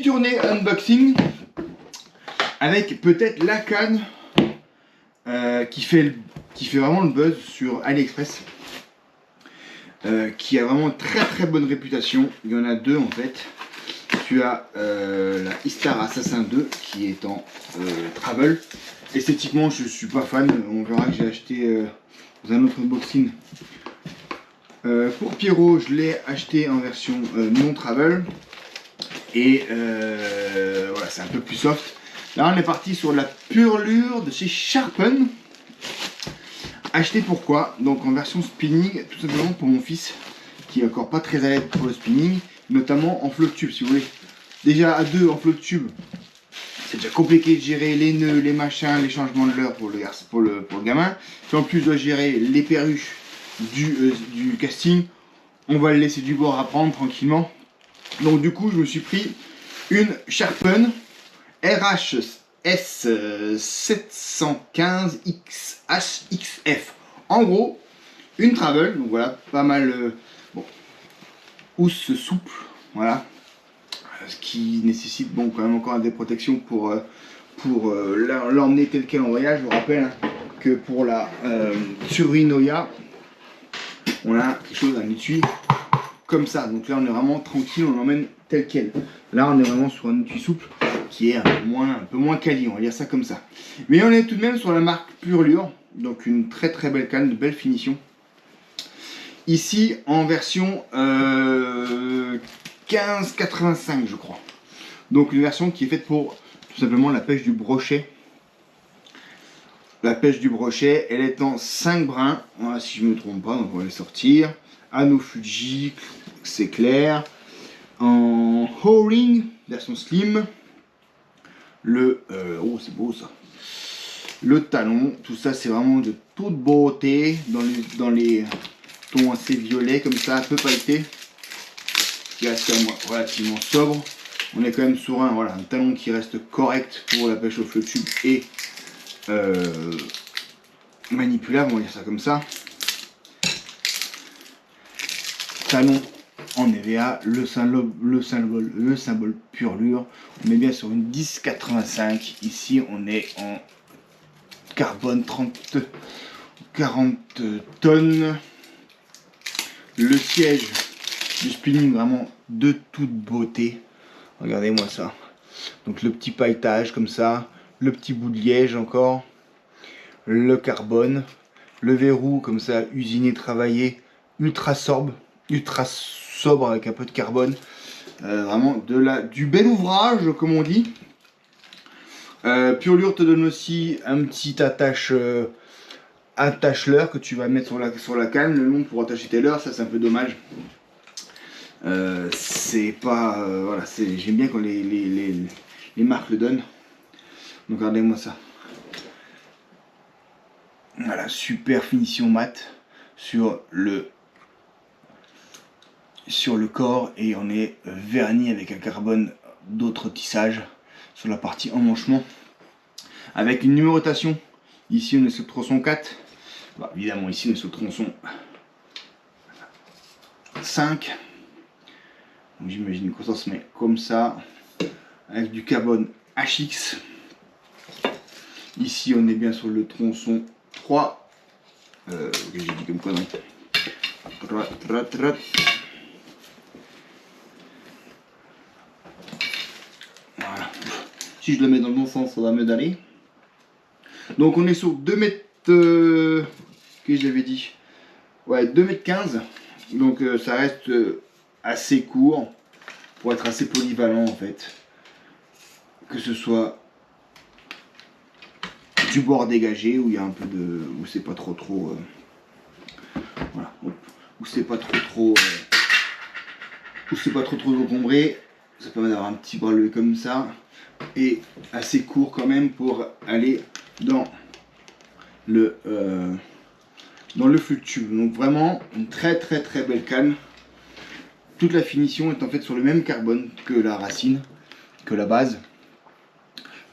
tournée unboxing avec peut-être la canne qui fait vraiment le buzz sur AliExpress, qui a vraiment très bonne réputation. Il y en a deux en fait. Tu as la Istar Assassin 2 qui est en travel. Esthétiquement, je suis pas fan. On verra que j'ai acheté dans un autre unboxing. Pour Pierrot, je l'ai acheté en version non travel. Et voilà, c'est un peu plus soft. Là, on est parti sur la Purlure de chez Sharpen. Acheté pourquoi? Donc en version spinning, tout simplement pour mon fils qui est encore pas très à l'aise pour le spinning, notamment en flotte tube si vous voulez. Déjà à deux en flotte tube, c'est déjà compliqué de gérer les nœuds, les machins, les changements de l'heure pour le gamin. Puis en plus, je dois gérer les perruches du casting. On va le laisser du bord apprendre tranquillement. Donc du coup, je me suis pris une Sharpen RHS 715XHXF. En gros, une travel, donc voilà, pas mal bon, housse souple, voilà, ce qui nécessite bon quand même encore des protections pour l'emmener tel quel en voyage. Je vous rappelle hein, que pour la Tsurinoya, on a quelque chose, un étui comme ça. Donc là, on est vraiment tranquille, on l'emmène tel quel. Là, on est vraiment sur un étui souple qui est un peu moins quali, on va dire ça comme ça. Mais on est tout de même sur la marque Purlure, donc une très belle canne, de belle finition. Ici en version 1585 je crois. Donc une version qui est faite pour tout simplement la pêche du brochet. La pêche du brochet, elle est en 5 brins, voilà, si je ne me trompe pas, donc on va les sortir. Anneau Fuji, c'est clair. En O-ring, version slim. Le oh c'est beau ça. Le talon, tout ça c'est vraiment de toute beauté dans les tons assez violets comme ça, un peu pailleté, qui reste quand même relativement sobre. On est quand même sur un talon qui reste correct pour la pêche au flotte tube et manipulable, on va dire ça comme ça. Talon en EVA, le symbole Purlure. On est bien sur une 1085. Ici on est en carbone 40 tonnes. Le siège du spinning vraiment de toute beauté. Regardez-moi ça. Donc le petit pailletage comme ça, le petit bout de liège encore, le carbone, le verrou comme ça usiné, travaillé, ultra sobre avec un peu de carbone. Vraiment du bel ouvrage comme on dit. Purlure te donne aussi un petit attache-leurre que tu vas mettre sur la canne le long pour attacher tes leurres. Ça c'est un peu dommage. C'est pas voilà, j'aime bien quand les marques le donnent. Donc regardez-moi ça. Voilà, super finition mat sur le corps et on est verni avec un carbone d'autre tissage sur la partie emmanchement avec une numérotation. Ici on est sur le tronçon 4. Bah, évidemment ici on est sur le tronçon 5. J'imagine que ça se met comme ça avec du carbone HX. Ici on est bien sur le tronçon 3. J'ai dit comme quoi donc. Voilà. Si je le mets dans le bon sens, ça va mieux d'aller. Donc on est sur 2 mètres. Que j'avais dit. Ouais, 2 mètres 15. Donc ça reste assez court pour être assez polyvalent en fait. Que ce soit du bord dégagé où il y a un peu de. Où c'est pas trop. Voilà. Où c'est pas trop. Où c'est pas trop encombré. Ça permet d'avoir un petit bras levé comme ça. Et assez court quand même pour aller dans le flotte tube. Donc vraiment une très belle canne. Toute la finition est en fait sur le même carbone que la racine, que la base.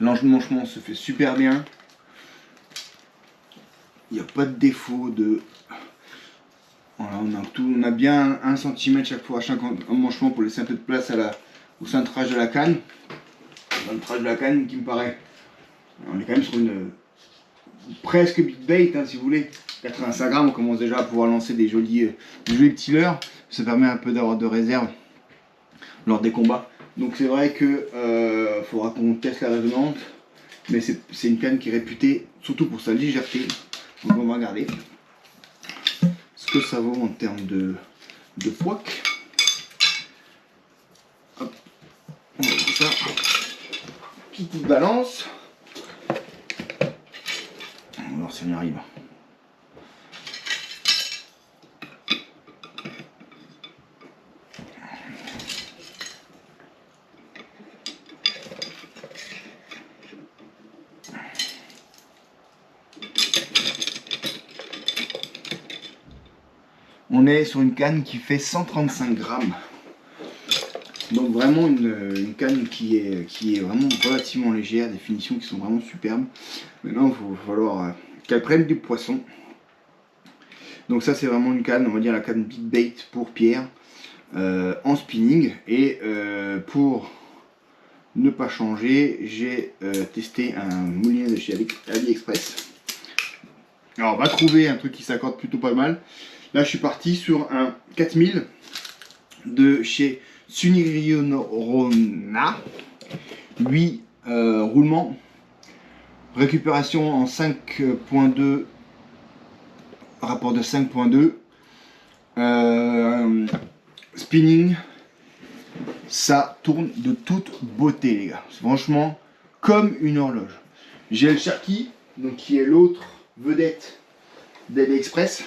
L'emmanchement se fait super bien. Il n'y a pas de défaut de. Voilà, on a bien 1 cm chaque fois à chaque emmanchement pour laisser un peu de place au cintrage de la canne. dans le trash de la canne qui me paraît. On est quand même sur une presque big bait, hein, si vous voulez. 85 grammes, on commence déjà à pouvoir lancer des jolis petits leurres. Ça permet un peu d'avoir de réserve lors des combats. Donc c'est vrai que faudra qu'on teste la résonance, mais c'est une canne qui est réputée surtout pour sa légèreté. Donc on va regarder ce que ça vaut en termes de poids. Hop, on va voir ça. Petite balance. On va voir si on y arrive. On est sur une canne qui fait 135 grammes. Donc vraiment une canne qui est vraiment relativement légère, des finitions qui sont vraiment superbes. Maintenant il va falloir qu'elle prenne du poisson. Donc ça c'est vraiment une canne, on va dire la canne big bait pour Pierre en spinning. Et pour ne pas changer, j'ai testé un moulinet de chez AliExpress. Alors on va trouver un truc qui s'accorde plutôt pas mal. Là je suis parti sur un 4000 de chez Sunirionona. 8 roulements. Récupération en 5.2. Rapport de 5.2. Spinning. Ça tourne de toute beauté les gars. Franchement comme une horloge. J'ai le Sharky, donc qui est l'autre vedette d'AliExpress.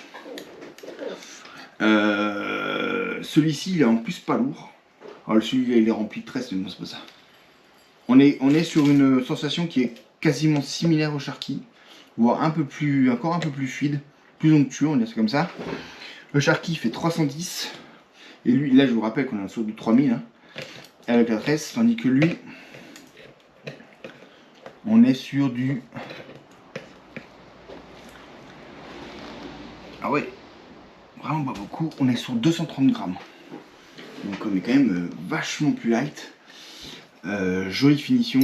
Celui-ci il est en plus pas lourd. Alors celui-là il est rempli de tresses, mais bon c'est pas ça. On est sur une sensation qui est quasiment similaire au Sharky, voire encore un peu plus fluide, plus onctueux, on va dire c'est comme ça. Le Sharky fait 310, et lui, là je vous rappelle qu'on est sur du 3000, hein, avec la tresse, tandis que lui, on est sur du... Ah ouais, vraiment pas beaucoup, on est sur 230 grammes. Donc on est quand même vachement plus light. Jolie finition,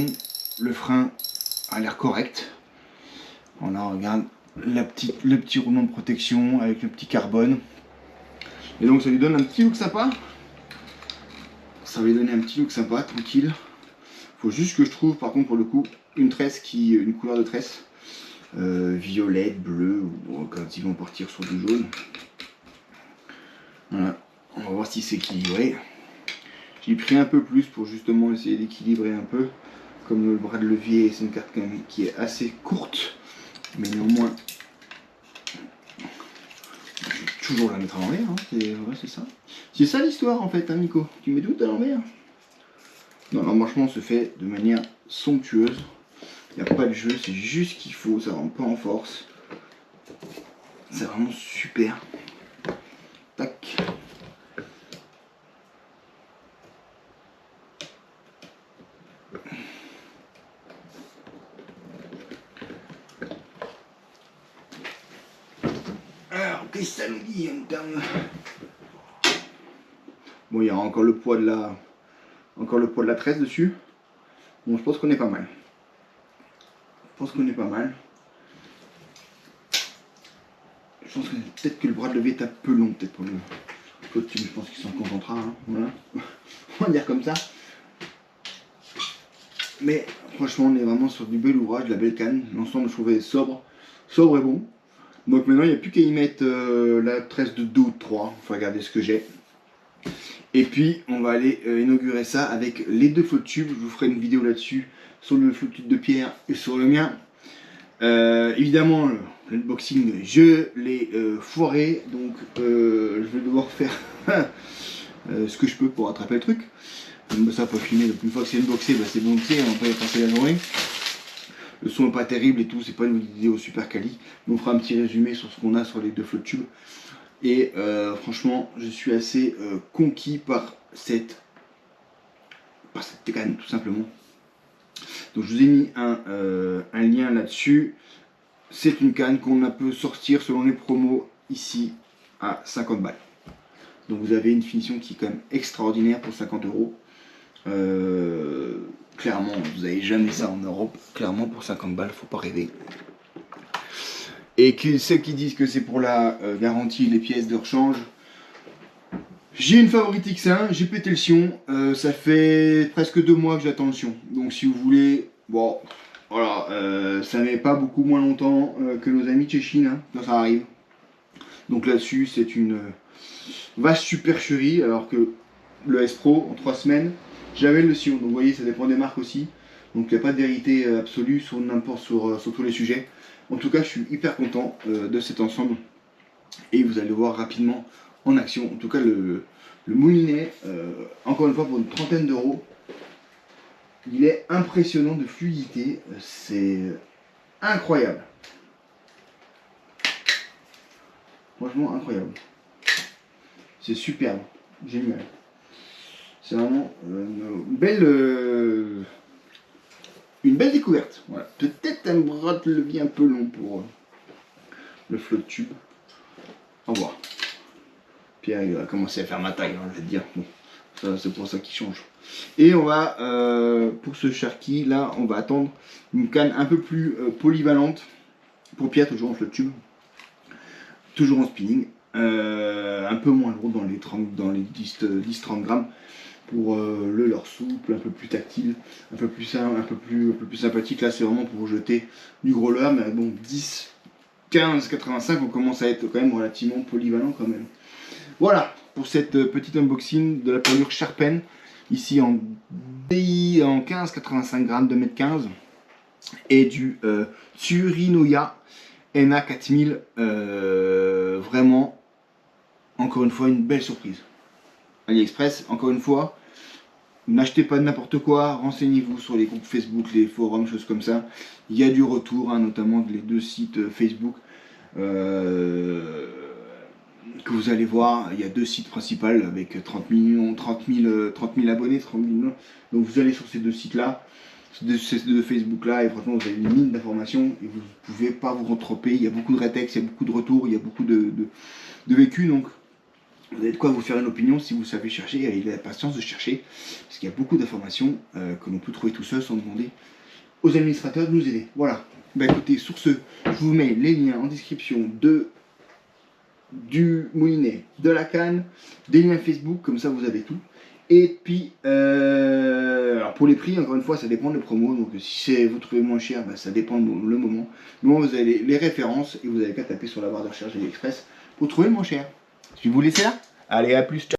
le frein a l'air correct. On a regarde le petit roulement de protection avec le petit carbone. Et donc ça lui donne un petit look sympa. Ça va lui donner un petit look sympa, tranquille. Faut juste que je trouve par contre pour le coup une couleur de tresse violette, bleue, ou quand ils vont partir sur du jaune. Voilà, on va voir si c'est équilibré. J'ai pris un peu plus pour justement essayer d'équilibrer un peu. Comme le bras de levier, c'est une carte qui est assez courte, mais néanmoins, je vais toujours la mettre à l'envers, hein. C'est ça. C'est ça l'histoire en fait, hein, Nico. Tu mets tout à l'envers. Non, l'embranchement se fait de manière somptueuse. Il n'y a pas de jeu, c'est juste ce qu'il faut, ça rentre pas en force. C'est vraiment super. Tac. Alors, qu'est-ce que ça nous dit en termes... Bon, il y a encore le poids de la tresse dessus. Bon, je pense qu'on est pas mal. Je pense que peut-être que le bras de levier est un peu long, peut-être pour le tube. Je pense qu'il s'en contentera. Hein. Voilà. On va dire comme ça. Mais franchement, on est vraiment sur du bel ouvrage, de la belle canne. L'ensemble, je trouvais sobre et bon. Donc maintenant, il n'y a plus qu'à y mettre la tresse de 2 ou de 3. Il faut regarder ce que j'ai. Et puis, on va aller inaugurer ça avec les 2 flots de tubes. Je vous ferai une vidéo là-dessus, sur le flot de tube de Pierre et sur le mien. Évidemment, l'unboxing, je l'ai foiré. Donc, je vais devoir faire ce que je peux pour rattraper le truc. Ça, pas filmer. Donc, une fois que c'est unboxé, bah, c'est unboxé. On va pas y passer la journée. Le son est pas terrible et tout, c'est pas une vidéo super quali. On fera un petit résumé sur ce qu'on a sur les 2 flots de tubes. Et franchement, je suis assez conquis par cette canne, tout simplement. Donc je vous ai mis un lien là-dessus. C'est une canne qu'on peut sortir selon les promos ici à 50 balles. Donc vous avez une finition qui est quand même extraordinaire pour 50 €. clairement, vous n'avez jamais ça en Europe. Clairement, pour 50 balles, faut pas rêver. Et que ceux qui disent que c'est pour la garantie les pièces de rechange, j'ai une Favorite X1, j'ai pété le sion, ça fait presque 2 mois que j'attends le sion. Donc si vous voulez, bon, voilà, ça met pas beaucoup moins longtemps que nos amis de chez Chine, hein, quand ça arrive. Donc là-dessus, c'est une vache supercherie, alors que le S Pro, en 3 semaines, j'avais le sion. Donc vous voyez, ça dépend des marques aussi. Donc il n'y a pas de vérité absolue sur n'importe sur tous les sujets. En tout cas, je suis hyper content de cet ensemble. Et vous allez voir rapidement en action. En tout cas, le moulinet, encore une fois, pour une trentaine d'euros, il est impressionnant de fluidité. C'est incroyable. Franchement, incroyable. C'est superbe. Génial. C'est vraiment une belle découverte. Voilà. Peut-être un bras de levier un peu long pour le flotte tube. Au revoir. Pierre il va commencer à faire ma taille, hein, je vais te dire. Bon, ça c'est pour ça qu'il change. Et on va, pour ce Sharky, là, on va attendre une canne un peu plus polyvalente. Pour Pierre, toujours en flotte tube. Toujours en spinning. Un peu moins lourd dans les 10-30 grammes. Pour le leurre souple, un peu plus tactile, un peu plus simple, un peu plus sympathique. Là c'est vraiment pour jeter du gros leurre, mais bon 10, 15, 85 on commence à être quand même relativement polyvalent quand même. Voilà pour cette petite unboxing de la pelure Sharpen, ici en DI en 15, 85 grammes, 2,15 m et du Tsurinoya NA4000, vraiment encore une fois une belle surprise. AliExpress, encore une fois, n'achetez pas n'importe quoi, renseignez-vous sur les groupes Facebook, les forums, choses comme ça. Il y a du retour, hein, notamment les 2 sites Facebook que vous allez voir. Il y a 2 sites principaux avec 30 000 abonnés, 30 000. Donc vous allez sur ces 2 sites-là, ces 2 Facebook-là, et franchement vous avez une mine d'informations et vous ne pouvez pas vous retromper. Il y a beaucoup de rétex, il y a beaucoup de retours, il y a beaucoup de vécu, donc vous avez de quoi vous faire une opinion si vous savez chercher, et ayez la patience de chercher, parce qu'il y a beaucoup d'informations que l'on peut trouver tout seul sans demander aux administrateurs de nous aider. Voilà. Bah écoutez, sur ce, je vous mets les liens en description du moulinet, de la canne, des liens Facebook, comme ça vous avez tout. Et puis, alors pour les prix, encore une fois, ça dépend des promos, donc si vous trouvez moins cher, bah, ça dépend le moment. Moi, vous avez les références, et vous n'avez qu'à taper sur la barre de recherche AliExpress pour trouver le moins cher. Je vais vous laisser là. Allez, à plus, ciao.